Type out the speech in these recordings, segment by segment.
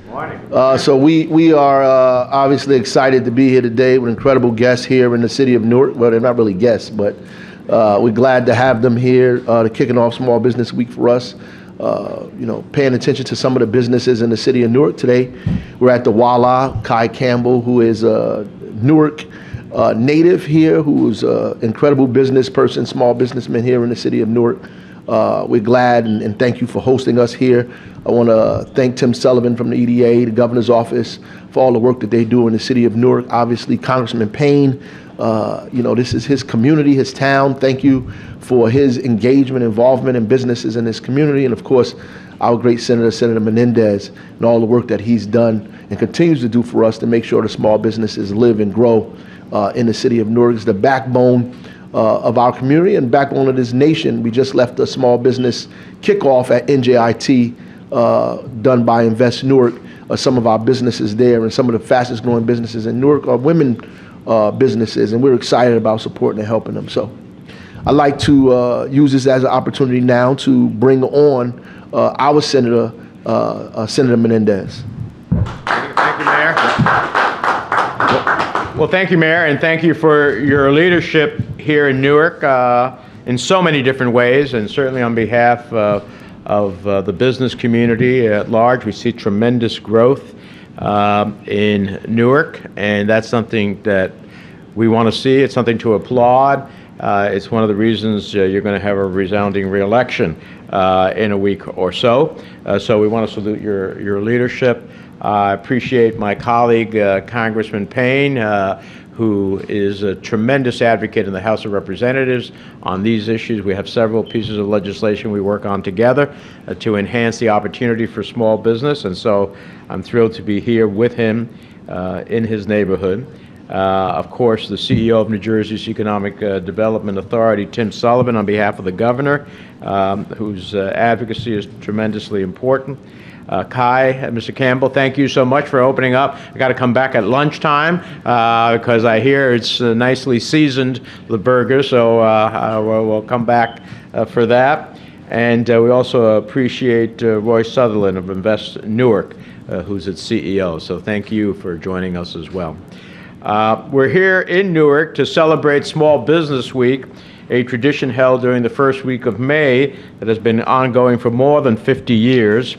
Morning. So we are obviously excited to be here today with incredible guests here in the city of Newark. Well, they're not really guests, but we're glad to have them here to kicking off Small Business Week for us. Paying attention to some of the businesses in the city of Newark today. We're at the Walla. Kai Campbell, who is a Newark native here, who's an incredible business person, small businessman here in the city of Newark. We're glad and thank you for hosting us here. I want to thank Tim Sullivan from the EDA, the governor's office, for all the work that they do in the city of Newark. Obviously, Congressman Payne, this is his community, his town. Thank you for his engagement, involvement in businesses in this community. And of course, our great Senator, Senator Menendez, and all the work that he's done and continues to do for us to make sure the small businesses live and grow in the city of Newark. It's the backbone of our community and backbone of this nation. We just left a small business kickoff at NJIT done by Invest Newark. Some of our businesses there and some of the fastest growing businesses in Newark are women businesses, and we're excited about supporting and helping them. So I'd like to use this as an opportunity now to bring on our Senator, Senator Menendez. Thank you, Mayor. Well, thank you, Mayor, and thank you for your leadership here in Newark in so many different ways, and certainly on behalf of the business community at large. We see tremendous growth in Newark, and that's something that we want to see. It's something to applaud. It's one of the reasons you're going to have a resounding re-election in a week or so. So we want to salute your leadership. I appreciate my colleague, Congressman Payne, who is a tremendous advocate in the House of Representatives on these issues. We have several pieces of legislation we work on together to enhance the opportunity for small business, and so I'm thrilled to be here with him in his neighborhood. Of course, the CEO of New Jersey's Economic Development Authority, Tim Sullivan, on behalf of the governor, whose advocacy is tremendously important. Kai, Mr. Campbell, thank you so much for opening up. I got to come back at lunchtime because I hear it's nicely seasoned, the burger, so we'll come back for that. And we also appreciate Roy Sutherland of Invest Newark, who's its CEO. So thank you for joining us as well. We're here in Newark to celebrate Small Business Week, a tradition held during the first week of May that has been ongoing for more than 50 years.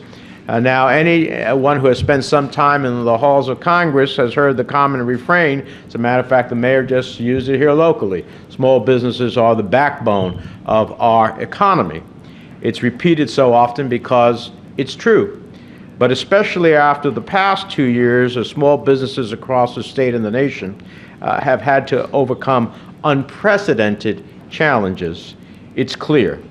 Now, anyone who has spent some time in the halls of Congress has heard the common refrain. As a matter of fact, the mayor just used it here locally. Small businesses are the backbone of our economy. It's repeated so often because it's true. But especially after the past 2 years, as small businesses across the state and the nation have had to overcome unprecedented challenges, it's clear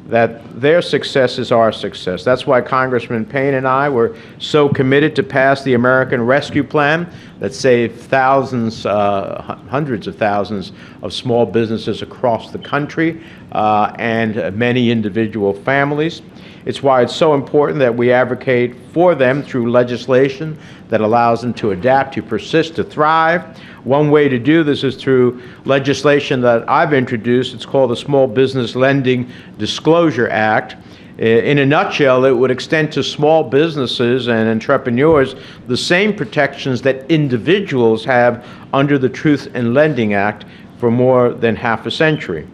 that their success is our success. That's why Congressman Payne and I were so committed to pass the American Rescue Plan that saved thousands, hundreds of thousands of small businesses across the country and many individual families. It's why it's so important that we advocate for them through legislation that allows them to adapt, to persist, to thrive. One way to do this is through legislation that I've introduced. It's called the Small Business Lending Disclosure Act. In a nutshell, it would extend to small businesses and entrepreneurs the same protections that individuals have under the Truth in Lending Act for more than half a century.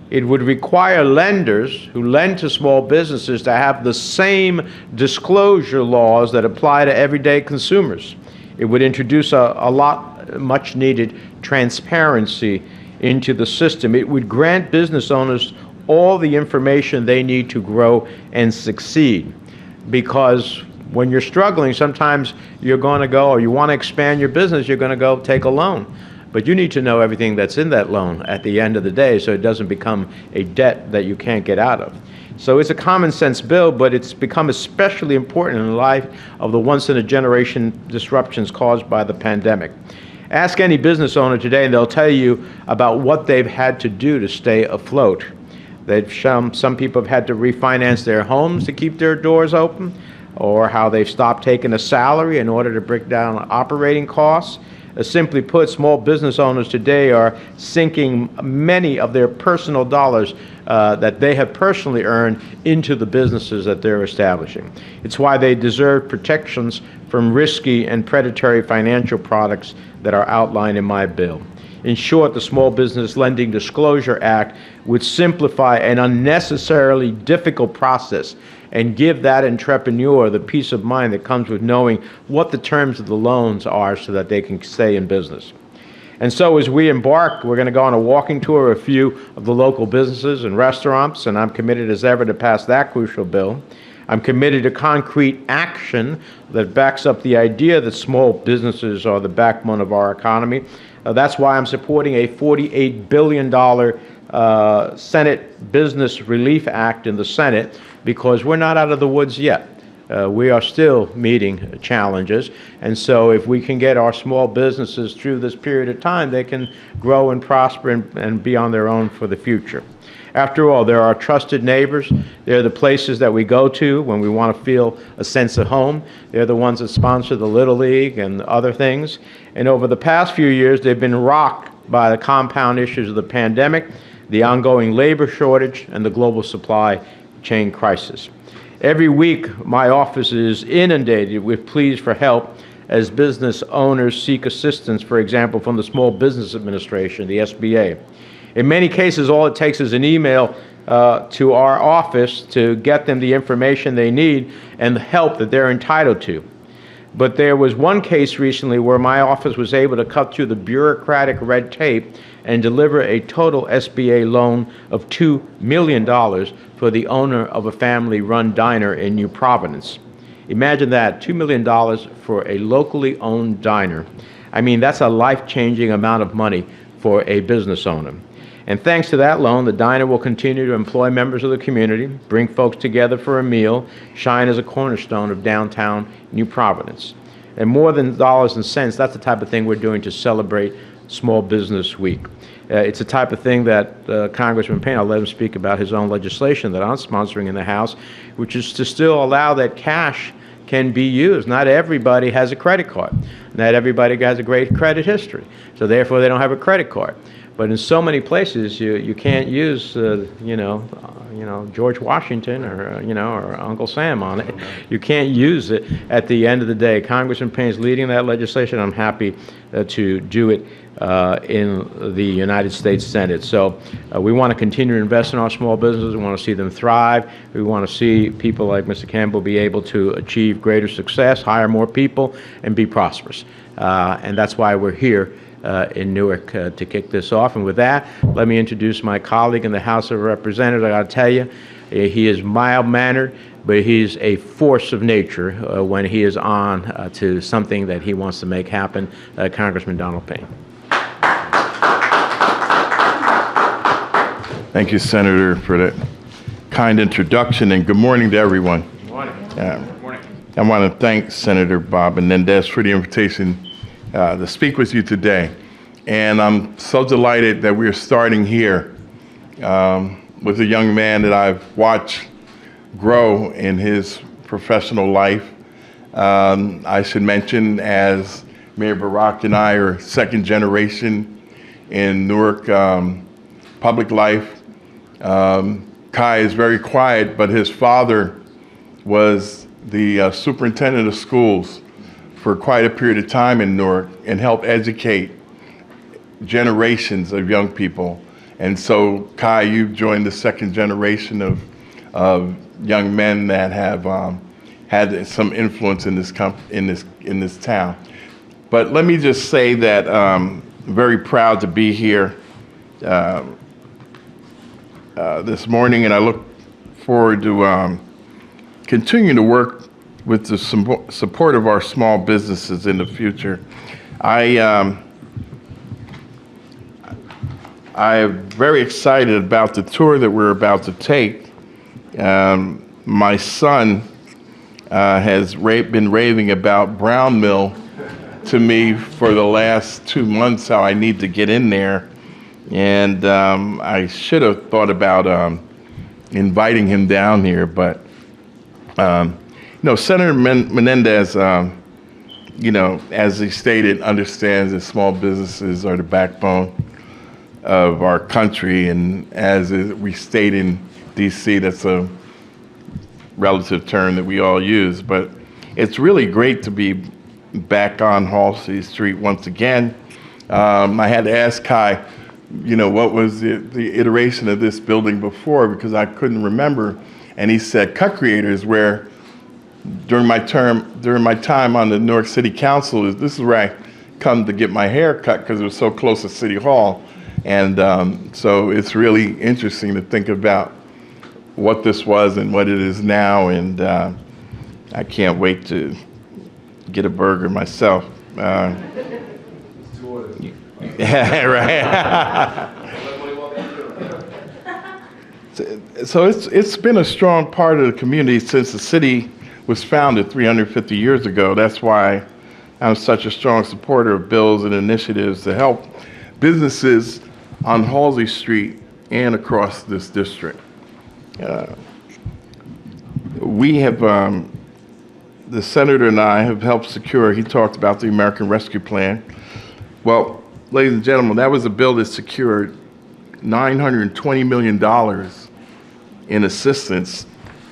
It would require lenders who lend to small businesses to have the same disclosure laws that apply to everyday consumers. It would introduce much needed transparency into the system. It would grant business owners all the information they need to grow and succeed. Because when you're struggling, sometimes you're going to go, or you want to expand your business, you're going to go take a loan. But you need to know everything that's in that loan at the end of the day so it doesn't become a debt that you can't get out of. So it's a common sense bill, but it's become especially important in light of the once-in-a-generation disruptions caused by the pandemic. Ask any business owner today and they'll tell you about what they've had to do to stay afloat. Some people have had to refinance their homes to keep their doors open, or how they've stopped taking a salary in order to bring down operating costs. Simply put, small business owners today are sinking many of their personal dollars that they have personally earned into the businesses that they're establishing. It's why they deserve protections from risky and predatory financial products that are outlined in my bill. In short, the Small Business Lending Disclosure Act would simplify an unnecessarily difficult process and give that entrepreneur the peace of mind that comes with knowing what the terms of the loans are so that they can stay in business. And so as we embark, we're going to go on a walking tour of a few of the local businesses and restaurants, and I'm committed as ever to pass that crucial bill. I'm committed to concrete action that backs up the idea that small businesses are the backbone of our economy. That's why I'm supporting a $48 billion Senate Business Relief Act in the Senate, because we're not out of the woods yet. We are still meeting challenges, and so if we can get our small businesses through this period of time, they can grow and prosper and be on their own for the future. After all, they're our trusted neighbors. They're the places that we go to when we want to feel a sense of home. They're the ones that sponsor the Little League and other things. And over the past few years, they've been rocked by the compound issues of the pandemic, the ongoing labor shortage, and the global supply chain crisis. Every week, my office is inundated with pleas for help as business owners seek assistance, for example, from the Small Business Administration, the SBA. In many cases, all it takes is an email to our office to get them the information they need and the help that they're entitled to. But there was one case recently where my office was able to cut through the bureaucratic red tape and deliver a total SBA loan of $2 million for the owner of a family-run diner in New Providence. Imagine that, $2 million for a locally owned diner. I mean, that's a life-changing amount of money for a business owner. And thanks to that loan, the diner will continue to employ members of the community, bring folks together for a meal, shine as a cornerstone of downtown New Providence. And more than dollars and cents, that's the type of thing we're doing to celebrate Small Business Week. It's the type of thing that Congressman Payne, I'll let him speak about his own legislation that I'm sponsoring in the House, which is to still allow that cash can be used. Not everybody has a credit card. Not everybody has a great credit history, so therefore they don't have a credit card. But in so many places, you can't use, George Washington or Uncle Sam on it. You can't use it at the end of the day. Congressman Payne is leading that legislation. I'm happy to do it in the United States Senate. So we want to continue to invest in our small businesses. We want to see them thrive. We want to see people like Mr. Campbell be able to achieve greater success, hire more people, and be prosperous. And that's why we're here in Newark to kick this off. And with that, let me introduce my colleague in the House of Representatives. I got to tell you, he is mild-mannered, but he's a force of nature when he is on to something that he wants to make happen. Congressman Donald Payne. Thank you, Senator, for that kind introduction, and good morning to everyone. Good morning. Good morning. I want to thank Senator Bob Menendez for the invitation to speak with you today. And I'm so delighted that we're starting here with a young man that I've watched grow in his professional life. I should mention, as Mayor Barack and I are second generation in Newark public life. Kai is very quiet, but his father was the superintendent of schools for quite a period of time in Newark and helped educate generations of young people. And so, Kai, you've joined the second generation of young men that have had some influence in this town. But let me just say that I'm very proud to be here this morning, and I look forward to continuing to work with the support of our small businesses in the future. I am very excited about the tour that we're about to take. My son has been raving about Brown Mill to me for the last 2 months, how I need to get in there. And I should have thought about inviting him down here, but Senator Menendez as he stated, understands that small businesses are the backbone of our country. And as we state in DC, that's a relative term that we all use. But it's really great to be back on Halsey Street once again. I had to ask Kai, what was the iteration of this building before, because I couldn't remember. And he said Cut Creators, where during my time on the Newark City Council, this is where I come to get my hair cut because it was so close to City Hall. And so it's really interesting to think about what this was and what it is now. And I can't wait to get a burger myself. Yeah, right. So it's been a strong part of the community since the city was founded 350 years ago. That's why I'm such a strong supporter of bills and initiatives to help businesses on Halsey Street and across this district. We have, the senator and I have helped secure, he talked about the American Rescue Plan. Well, ladies and gentlemen, that was a bill that secured $920 million in assistance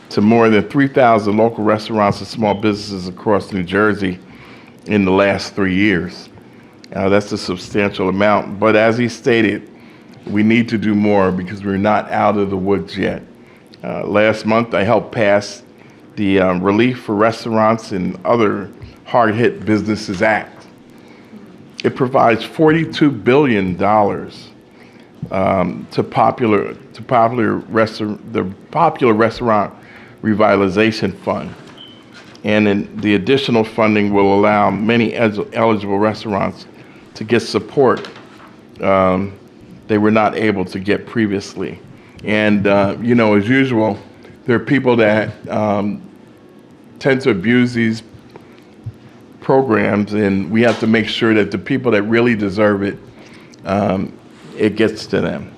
to more than 3,000 local restaurants and small businesses across New Jersey in the last 3 years. That's a substantial amount, but as he stated, we need to do more because we're not out of the woods yet. Last month, I helped pass the Relief for Restaurants and Other Hard-Hit Businesses Act. It provides $42 billion to the Popular Restaurant Revitalization Fund. And then the additional funding will allow many eligible restaurants to get support they were not able to get previously. And, as usual, there are people that tend to abuse these programs, and we have to make sure that the people that really deserve it, it gets to them.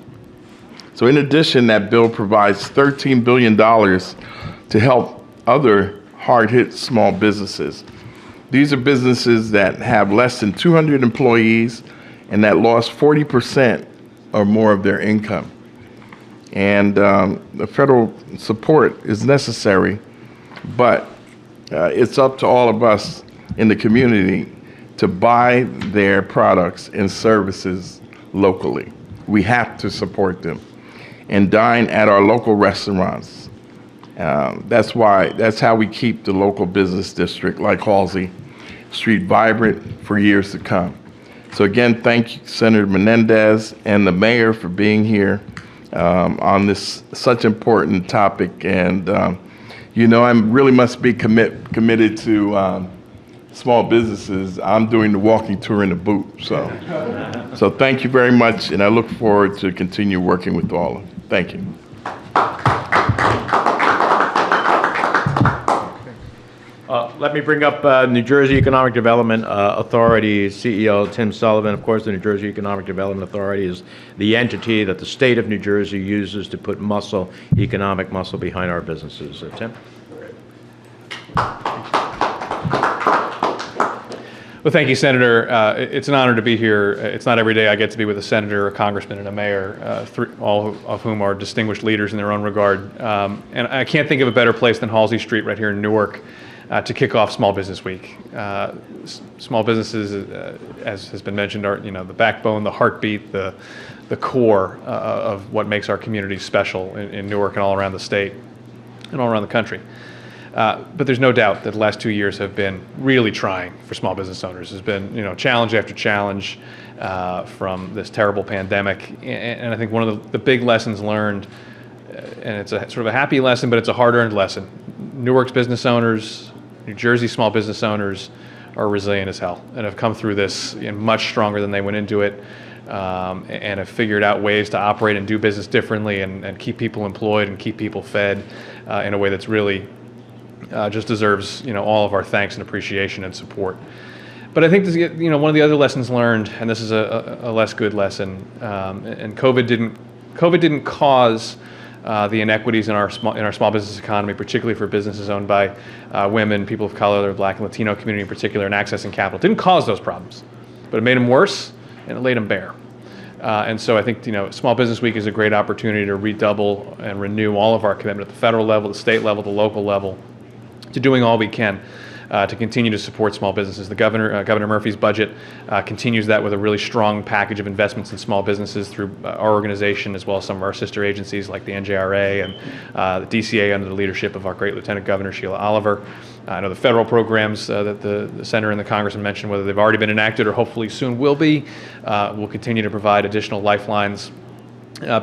So in addition, that bill provides $13 billion to help other hard-hit small businesses. These are businesses that have less than 200 employees and that lost 40% or more of their income. And the federal support is necessary, but it's up to all of us in the community to buy their products and services locally. We have to support them and dine at our local restaurants. That's how we keep the local business district like Halsey Street vibrant for years to come. So again, thank you, Senator Menendez and the mayor for being here on this such important topic. And I really must be committed to small businesses. I'm doing the walking tour in the boot. So thank you very much, and I look forward to continue working with all of you. Thank you. Let me bring up New Jersey Economic Development Authority CEO Tim Sullivan. Of course, the New Jersey Economic Development Authority is the entity that the state of New Jersey uses to put economic muscle behind our businesses. Tim? Well, thank you, Senator. It's an honor to be here. It's not every day I get to be with a senator, a congressman, and a mayor, all of whom are distinguished leaders in their own regard. And I can't think of a better place than Halsey Street right here in Newark to kick off Small Business Week. Small businesses, as has been mentioned, are the backbone, the heartbeat, the core of what makes our community special in Newark and all around the state and all around the country. But there's no doubt that the last 2 years have been really trying for small business owners. There's been challenge after challenge from this terrible pandemic, and I think one of the big lessons learned, and it's a sort of a happy lesson, but it's a hard-earned lesson. Newark's business owners, New Jersey small business owners are resilient as hell and have come through this much stronger than they went into it, and have figured out ways to operate and do business differently and keep people employed and keep people fed in a way that's really just deserves all of our thanks and appreciation and support. But I think this, one of the other lessons learned, and this is a less good lesson, and COVID didn't cause the inequities in our small business economy, particularly for businesses owned by women, people of color, the Black and Latino community in particular, and accessing capital. It didn't cause those problems, but it made them worse and it laid them bare. And so I think Small Business Week is a great opportunity to redouble and renew all of our commitment at the federal level, the state level, the local level, to doing all we can to continue to support small businesses. The Governor Murphy's budget continues that with a really strong package of investments in small businesses through our organization, as well as some of our sister agencies like the NJRA and the DCA under the leadership of our great Lieutenant Governor Sheila Oliver. I know the federal programs that the Senator and the Congressman mentioned, whether they've already been enacted or hopefully soon will be, will continue to provide additional lifelines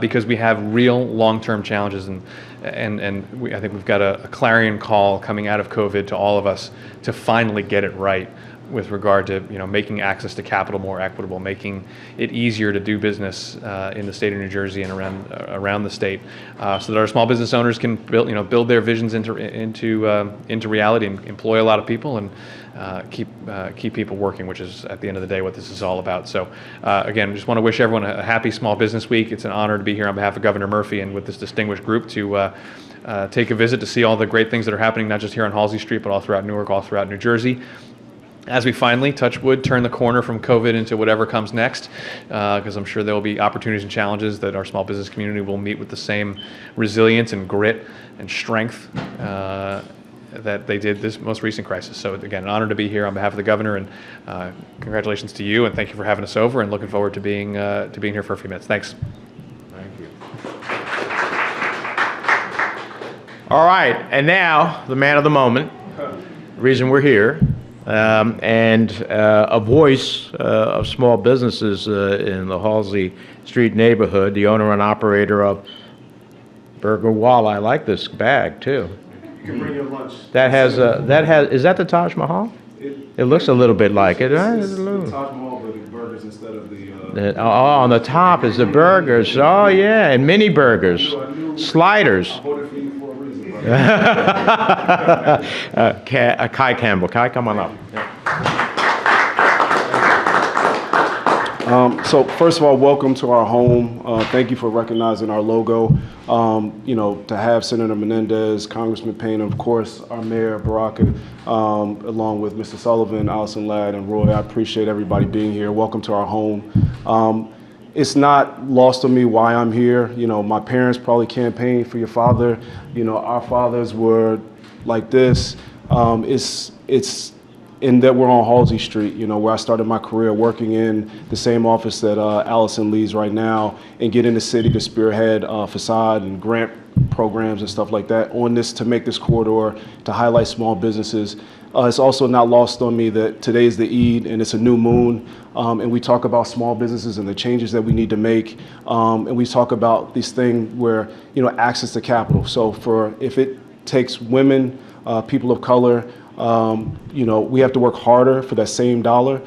because we have real long-term challenges, and I think we've got a clarion call coming out of COVID to all of us to finally get it right with regard to making access to capital more equitable, making it easier to do business in the state of New Jersey and around the state, so that our small business owners can build their visions into reality and employ a lot of people and keep people working, which is at the end of the day what this is all about. So again, just want to wish everyone a happy Small Business Week. It's an honor to be here on behalf of Governor Murphy and with this distinguished group to take a visit to see all the great things that are happening, not just here on Halsey Street, but all throughout Newark, all throughout New Jersey. As we finally, touch wood, turn the corner from COVID into whatever comes next, because I'm sure there will be opportunities and challenges that our small business community will meet with the same resilience and grit and strength that they did this most recent crisis. So again, an honor to be here on behalf of the governor, and congratulations to you, and thank you for having us over, and looking forward to being here for a few minutes. Thanks. Thank you. All right, and now the man of the moment, the reason we're here, and a voice of small businesses in the Halsey Street neighborhood, the owner and operator of Burger Wall. I like this bag too. You can bring your lunch. Is that the Taj Mahal? It looks a little bit like it. It's the Taj Mahal, but it's burgers instead of the... On the top is the burgers. Oh yeah, and mini burgers, sliders. I voted for you for a reason, brother. Kai Campbell. Kai, come on up. So first of all, welcome to our home. Thank you for recognizing our logo. To have Senator Menendez, Congressman Payne, and of course our Mayor Baraka, along with Mr. Sullivan, Allison Ladd, and Roy. I appreciate everybody being here. Welcome to our home. It's not lost on me why I'm here. My parents probably campaigned for your father. Our fathers were like this. It's in that we're on Halsey Street, where I started my career, working in the same office that Allison leads right now, and get in the city to spearhead facade and grant programs and stuff like that on this, to make this corridor, to highlight small businesses. It's also not lost on me that today is the Eid and it's a new moon, and we talk about small businesses and the changes that we need to make, and we talk about this thing where, access to capital. So if it takes women, people of color, we have to work harder for that same dollar.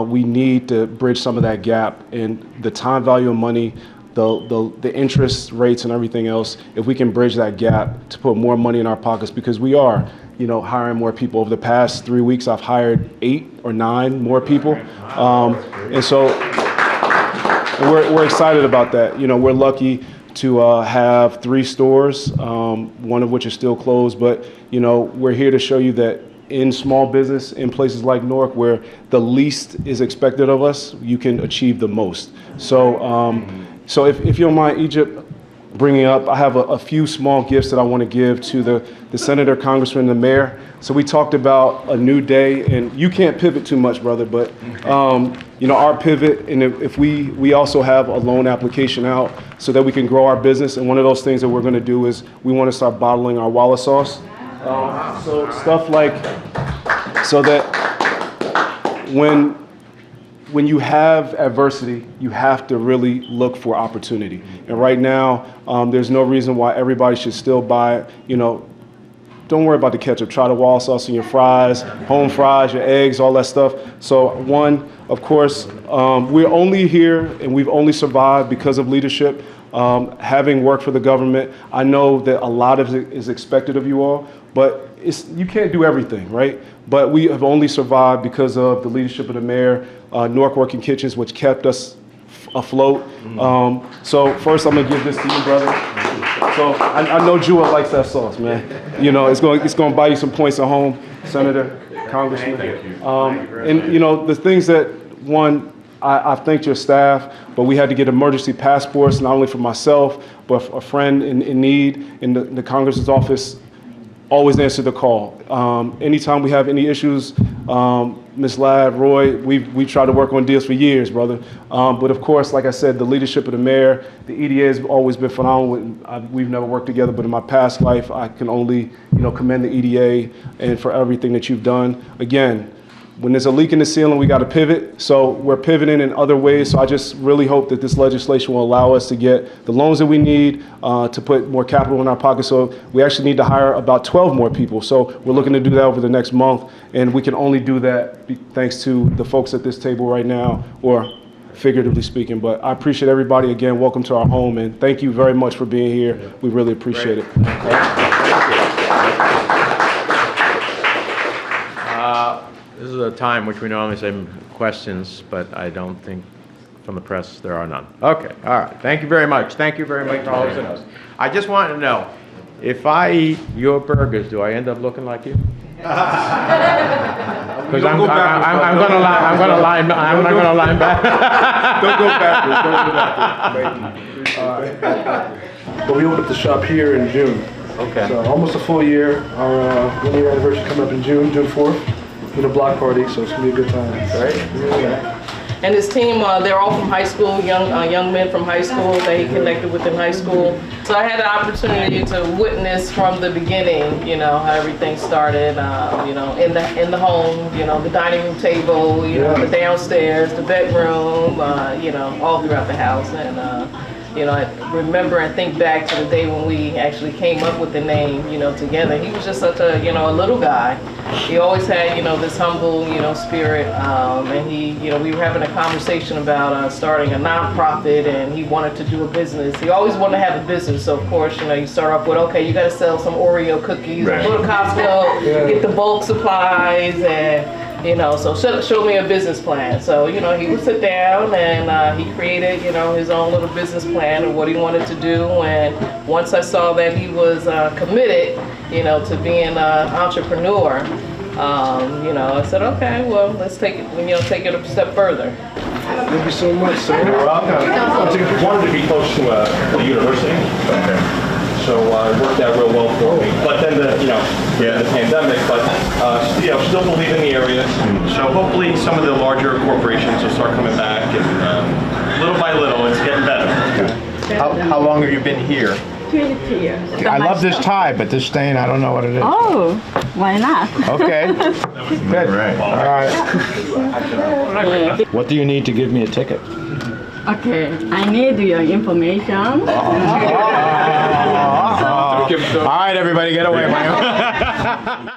We need to bridge some of that gap, and the time value of money, the interest rates and everything else. If we can bridge that gap to put more money in our pockets, because we are, hiring more people. Over the past 3 weeks, I've hired 8 or 9 more people, and so we're excited about that. We're lucky to have 3 stores, one of which is still closed, but we're here to show you that in small business, in places like Newark, where the least is expected of us, you can achieve the most. So, if you don't mind, Egypt, bringing up, I have a few small gifts that I want to give to the Senator, Congressman, and the Mayor. So we talked about a new day, and you can't pivot too much, brother, but our pivot, and if we also have a loan application out so that we can grow our business. And one of those things that we're going to do is we want to start bottling our Walla sauce. So stuff like, so that when you have adversity, you have to really look for opportunity. And right now, there's no reason why everybody should still buy, don't worry about the ketchup. Try the Walla sauce in your fries, home fries, your eggs, all that stuff. So one, of course, we're only here and we've only survived because of leadership. Having worked for the government, I know that a lot of it is expected of you all, but you can't do everything, right? But we have only survived because of the leadership of the mayor, Newark Working Kitchens, which kept us afloat. So first, I'm gonna give this to you, brother. So I know Jewel likes that sauce, man. You know, it's going to buy you some points at home, Senator, Congressman. And you know, the things that I thanked your staff, but we had to get emergency passports, not only for myself, but for a friend in need in the Congress's office. Always answer the call. Anytime we have any issues, Ms. Ladd, Roy, we've tried to work on deals for years, brother. But of course, like I said, the leadership of the mayor, the EDA has always been phenomenal. We've never worked together, but in my past life, I can only, commend the EDA and for everything that you've done. Again, when there's a leak in the ceiling, we got to pivot. So we're pivoting in other ways. So I just really hope that this legislation will allow us to get the loans that we need to put more capital in our pocket. So we actually need to hire about 12 more people. So we're looking to do that over the next month. And we can only do that thanks to the folks at this table right now, or figuratively speaking. But I appreciate everybody. Again, welcome to our home. And thank you very much for being here. We really appreciate it. This is a time which we normally say questions, but I don't think from the press there are none. Okay, all right. Thank you very much. Thank you very much for hosting us. I just want to know, if I eat your burgers, do I end up looking like you? Because I'm going to line back. Don't go backwards. But we opened up the shop here in June. Okay. So almost a full year. Our 1 year anniversary coming up in June 4th. With a block party, so it's gonna be a good time. Right? And his team, they're all from high school, young men from high school that he connected with in high school. So I had the opportunity to witness from the beginning, how everything started, in the home, the dining room table, the downstairs, the bedroom, all throughout the house. And I remember and think back to the day when we actually came up with the name, together. He was just such a, a little guy. He always had, this humble, spirit. And we were having a conversation about starting a nonprofit, and he wanted to do a business. He always wanted to have a business. So of course, you start off with, okay, you got to sell some Oreo cookies, Right. go to Costco, get the bulk supplies, and so show me a business plan. So, he would sit down and he created, his own little business plan of what he wanted to do. And once I saw that he was committed, to being an entrepreneur, I said, okay, well, let's take it, take it a step further. Thank you so much, sir. You're welcome. I wanted to be close to the university. Okay. So it worked out real well for me. But then the pandemic, but still believe in the area. So hopefully some of the larger corporations will start coming back, and little by little, it's getting better. How long have you been here? 22 years. I love this tie, but this stain, I don't know what it is. Oh, why not? Okay. Good. Right. All right. What do you need to give me a ticket? Okay, I need your information. All right, everybody, get away.